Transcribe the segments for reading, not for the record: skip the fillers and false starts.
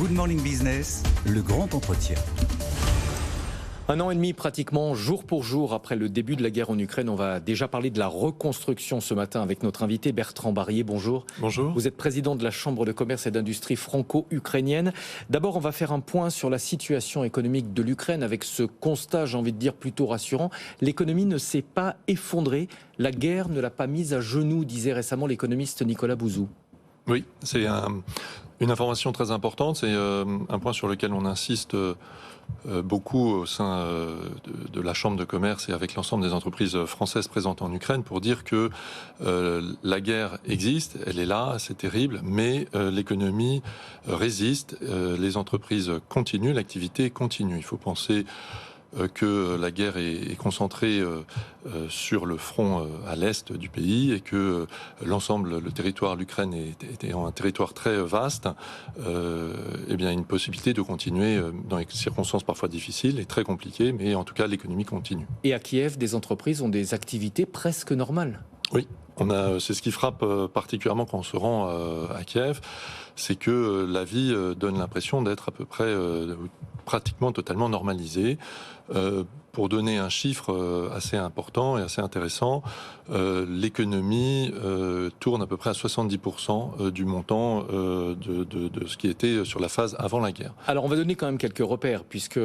Good Morning Business, le grand entretien. Un an et demi pratiquement, jour pour jour, après le début de la guerre en Ukraine, on va déjà parler de la reconstruction ce matin avec notre invité Bertrand Barrier. Bonjour. Bonjour. Vous êtes président de la Chambre de commerce et d'industrie franco-ukrainienne. D'abord, on va faire un point sur la situation économique de l'Ukraine avec ce constat, j'ai envie de dire, plutôt rassurant. L'économie ne s'est pas effondrée. La guerre ne l'a pas mise à genoux, disait récemment l'économiste Nicolas Bouzou. Oui, c'est une information très importante. C'est un point sur lequel on insiste beaucoup au sein de la Chambre de commerce et avec l'ensemble des entreprises françaises présentes en Ukraine pour dire que la guerre existe, elle est là, c'est terrible, mais l'économie résiste, les entreprises continuent, l'activité continue. Il faut penser que la guerre est concentrée sur le front à l'est du pays et que l'ensemble, le territoire, l'Ukraine est un territoire très vaste, eh bien une possibilité de continuer dans des circonstances parfois difficiles et très compliquées, mais en tout cas l'économie continue. Et à Kiev, des entreprises ont des activités presque normales. Oui. C'est ce qui frappe particulièrement quand on se rend à Kiev, c'est que la vie donne l'impression d'être à peu près pratiquement totalement normalisée. Pour donner un chiffre assez important et assez intéressant, l'économie tourne à peu près à 70% du montant de ce qui était sur la phase avant la guerre. Alors on va donner quand même quelques repères, puisque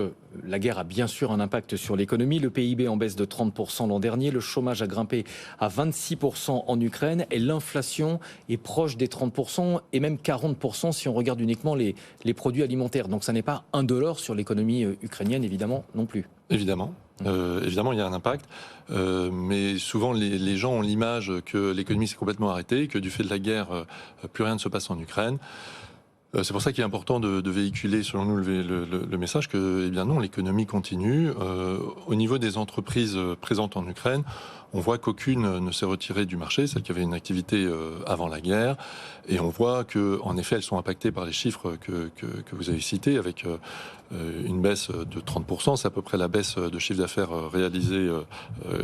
la guerre a bien sûr un impact sur l'économie. Le PIB en baisse de 30% l'an dernier, le chômage a grimpé à 26% en Ukraine et l'inflation est proche des 30% et même 40% si on regarde uniquement les produits alimentaires. Donc ça n'est pas indolore sur l'économie ukrainienne, évidemment, non plus. Évidemment. Évidemment, il y a un impact, mais souvent les gens ont l'image que l'économie s'est complètement arrêtée, que du fait de la guerre, plus rien ne se passe en Ukraine. C'est pour ça qu'il est important de véhiculer, selon nous, le message que, eh bien non, l'économie continue. Au niveau des entreprises présentes en Ukraine, on voit qu'aucune ne s'est retirée du marché, celle qui avait une activité avant la guerre, et on voit que, en effet, elles sont impactées par les chiffres que vous avez cités, avec une baisse de 30%, c'est à peu près la baisse de chiffre d'affaires réalisée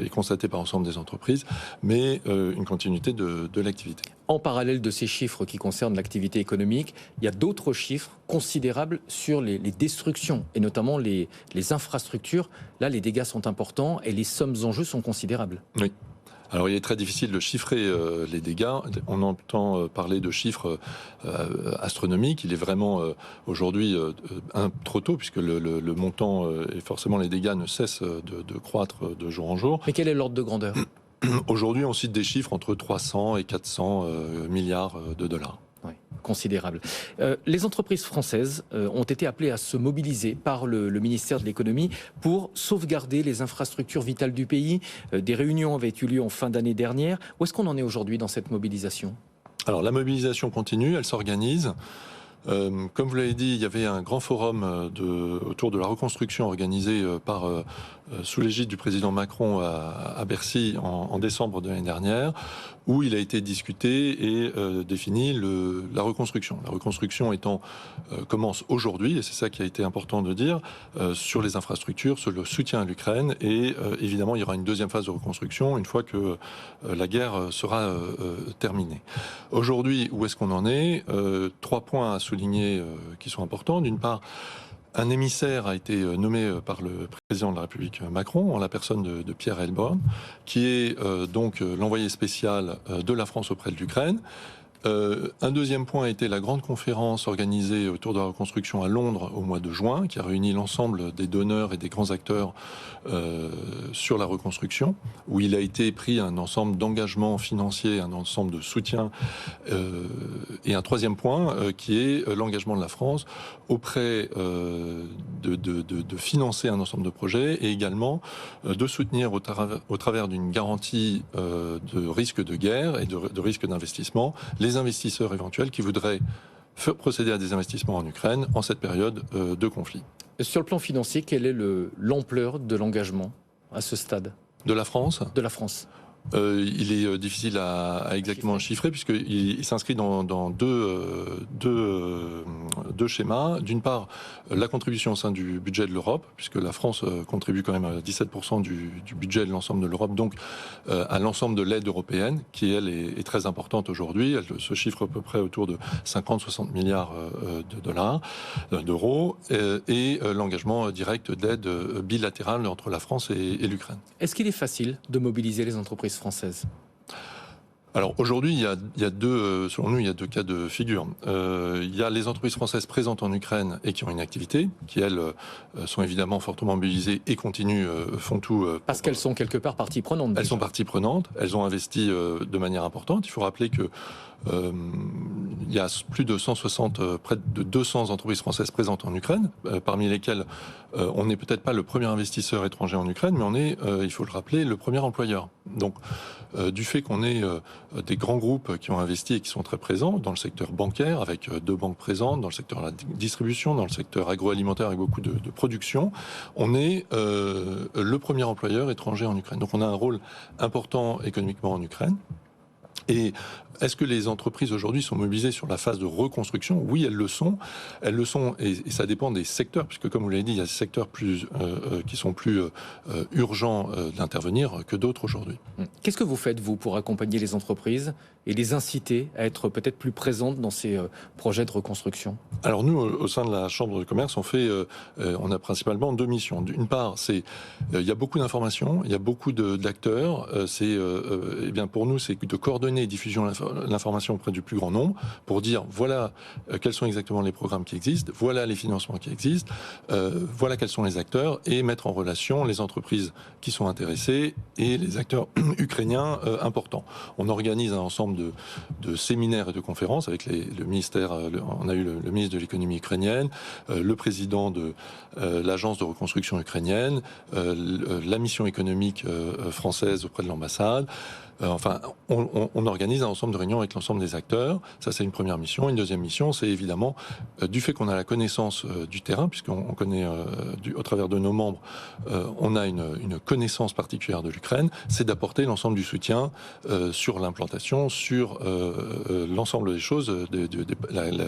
et constatée par l'ensemble des entreprises, mais une continuité de l'activité. En parallèle de ces chiffres qui concernent l'activité économique, il y a d'autres chiffres considérables sur les destructions, et notamment les infrastructures. Là, les dégâts sont importants et les sommes en jeu sont considérables. Oui. Alors il est très difficile de chiffrer les dégâts. On entend parler de chiffres astronomiques. Il est vraiment aujourd'hui trop tôt puisque le montant et forcément les dégâts ne cessent de croître de jour en jour. Mais quel est l'ordre de grandeur ? Aujourd'hui, on cite des chiffres entre 300 et 400 milliards de dollars. Oui, considérable. Les entreprises françaises ont été appelées à se mobiliser par le ministère de l'économie pour sauvegarder les infrastructures vitales du pays. Des réunions avaient eu lieu en fin d'année dernière. Où est-ce qu'on en est aujourd'hui dans cette mobilisation ? Alors la mobilisation continue, elle s'organise. Comme vous l'avez dit, il y avait un grand forum autour de la reconstruction organisé sous l'égide du président Macron à Bercy en décembre de l'année dernière, où il a été discuté et défini la reconstruction. La reconstruction commence aujourd'hui, et c'est ça qui a été important de dire, sur les infrastructures, sur le soutien à l'Ukraine, et évidemment il y aura une deuxième phase de reconstruction une fois que la guerre sera terminée. Aujourd'hui, où est-ce qu'on en est ? 3 points à souligner qui sont importants. D'une part, un émissaire a été nommé par le président de la République Macron, en la personne de Pierre Heilbronn, qui est donc l'envoyé spécial de la France auprès de l'Ukraine. Un deuxième point a été la grande conférence organisée autour de la reconstruction à Londres au mois de juin, qui a réuni l'ensemble des donneurs et des grands acteurs sur la reconstruction, où il a été pris un ensemble d'engagements financiers, un ensemble de soutien, et un troisième point qui est l'engagement de la France auprès de financer un ensemble de projets et également de soutenir au travers d'une garantie de risque de guerre et de risque d'investissement les investisseurs éventuels qui voudraient procéder à des investissements en Ukraine en cette période de conflit. Sur le plan financier, quelle est l'ampleur de l'engagement à ce stade ? De la France ? De la France. Il est difficile à exactement chiffrer puisqu'il s'inscrit dans deux deux schémas. D'une part, la contribution au sein du budget de l'Europe, puisque la France contribue quand même à 17% du budget de l'ensemble de l'Europe, donc à l'ensemble de l'aide européenne, qui elle est très importante aujourd'hui. Elle se chiffre à peu près autour de 50-60 milliards d'euros, et l'engagement direct d'aide bilatérale entre la France et l'Ukraine. Est-ce qu'il est facile de mobiliser les entreprises françaises ? Alors aujourd'hui, il y a deux, selon nous, il y a deux cas de figure. Il y a les entreprises françaises présentes en Ukraine et qui ont une activité, qui elles sont évidemment fortement mobilisées et continuent, font tout. Parce qu'elles sont quelque part partie prenante. Elles sont partie prenante, elles ont investi de manière importante. Il faut rappeler que il y a plus de 160, près de 200 entreprises françaises présentes en Ukraine, parmi lesquelles on n'est peut-être pas le premier investisseur étranger en Ukraine, mais on est, il faut le rappeler, le premier employeur. Donc, du fait qu'on ait des grands groupes qui ont investi et qui sont très présents dans le secteur bancaire, avec 2 banques présentes, dans le secteur de la distribution, dans le secteur agroalimentaire avec beaucoup de production, on est le premier employeur étranger en Ukraine. Donc on a un rôle important économiquement en Ukraine. Et est-ce que les entreprises aujourd'hui sont mobilisées sur la phase de reconstruction ? Oui, elles le sont. Elles le sont, et ça dépend des secteurs, puisque comme vous l'avez dit, il y a des secteurs qui sont plus urgents d'intervenir que d'autres aujourd'hui. Qu'est-ce que vous faites, vous, pour accompagner les entreprises et les inciter à être peut-être plus présentes dans ces projets de reconstruction ? Alors nous, au sein de la Chambre de commerce, on a principalement 2 missions. D'une part, il y a beaucoup d'informations, il y a beaucoup d'acteurs. Eh bien pour nous, c'est de coordonner et diffuser l'information auprès du plus grand nombre pour dire voilà quels sont exactement les programmes qui existent, voilà les financements qui existent, voilà quels sont les acteurs, et mettre en relation les entreprises qui sont intéressées et les acteurs ukrainiens importants. On organise un ensemble de séminaires et de conférences avec le ministère. On a eu le ministre de l'économie ukrainienne, le président de l'agence de reconstruction ukrainienne, la mission économique française auprès de l'ambassade. Enfin, on organise un ensemble de réunions avec l'ensemble des acteurs. Ça, c'est une première mission. Une deuxième mission, c'est évidemment, du fait qu'on a la connaissance du terrain, puisqu'on connaît, au travers de nos membres, on a une connaissance particulière de l'Ukraine, c'est d'apporter l'ensemble du soutien sur l'implantation, sur l'ensemble des choses,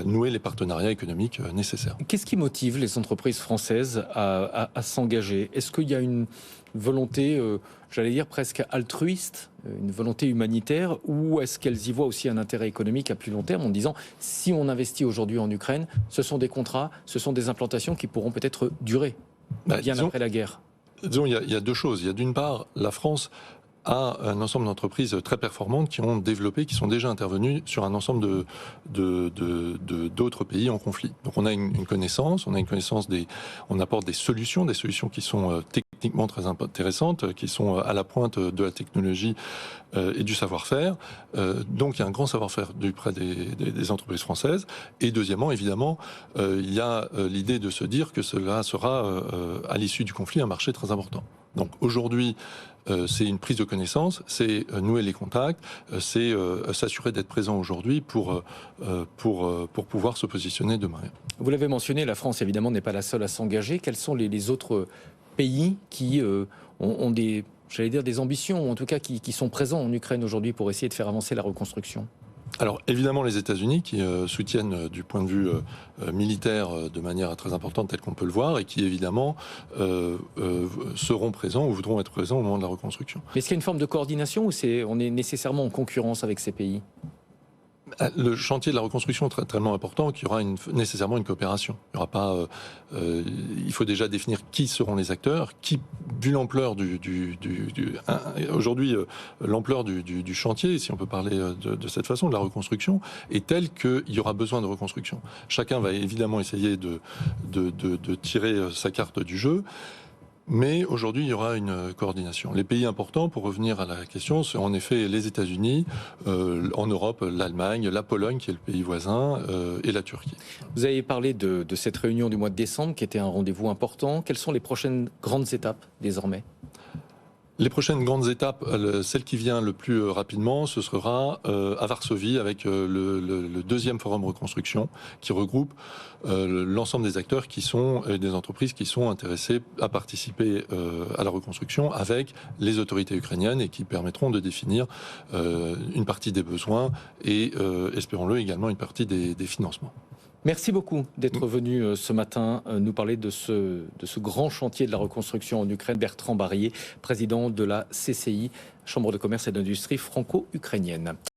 nouer les partenariats économiques nécessaires. Qu'est-ce qui motive les entreprises françaises à s'engager ? Est-ce qu'il y a une volonté, j'allais dire presque altruiste, une volonté humanitaire, ou est-ce qu'elles y voient aussi un intérêt économique à plus long terme en disant si on investit aujourd'hui en Ukraine, ce sont des contrats, ce sont des implantations qui pourront peut-être durer bien après la guerre ? Disons, il y a 2 choses. Il y a d'une part la France a un ensemble d'entreprises très performantes qui ont développé, qui sont déjà intervenues sur un ensemble d'autres pays en conflit. Donc on a une connaissance, on apporte des solutions qui sont techniquement très intéressantes, qui sont à la pointe de la technologie et du savoir-faire. Donc il y a un grand savoir-faire auprès des entreprises françaises. Et deuxièmement, évidemment, il y a l'idée de se dire que cela sera, à l'issue du conflit, un marché très important. Donc aujourd'hui, c'est une prise de connaissance, c'est nouer les contacts, c'est s'assurer d'être présent aujourd'hui pour pouvoir se positionner demain. Vous l'avez mentionné, la France évidemment n'est pas la seule à s'engager. Quels sont les autres pays qui ont des ambitions, ou en tout cas qui sont présents en Ukraine aujourd'hui pour essayer de faire avancer la reconstruction ? Alors évidemment les États-Unis qui soutiennent du point de vue militaire de manière très importante tel qu'on peut le voir, et qui évidemment seront présents ou voudront être présents au moment de la reconstruction. Mais est-ce qu'il y a une forme de coordination ou on est nécessairement en concurrence avec ces pays ? Le chantier de la reconstruction est tellement important qu'il y aura nécessairement une coopération. Il y aura pas. Il faut déjà définir qui seront les acteurs, vu l'ampleur aujourd'hui, l'ampleur du chantier, si on peut parler de cette façon, de la reconstruction, est telle qu'il y aura besoin de reconstruction. Chacun va évidemment essayer de tirer sa carte du jeu. Mais aujourd'hui, il y aura une coordination. Les pays importants, pour revenir à la question, c'est en effet les États-Unis, en Europe, l'Allemagne, la Pologne, qui est le pays voisin, et la Turquie. Vous avez parlé de cette réunion du mois de décembre, qui était un rendez-vous important. Quelles sont les prochaines grandes étapes, désormais ? Les prochaines grandes étapes, celle qui vient le plus rapidement, ce sera à Varsovie avec le deuxième forum reconstruction qui regroupe l'ensemble des acteurs qui sont des entreprises qui sont intéressées à participer à la reconstruction avec les autorités ukrainiennes et qui permettront de définir une partie des besoins et, espérons-le, également une partie des financements. Merci beaucoup d'être venu ce matin nous parler de ce grand chantier de la reconstruction en Ukraine. Bertrand Barrier, président de la CCI, Chambre de commerce et d'industrie franco-ukrainienne.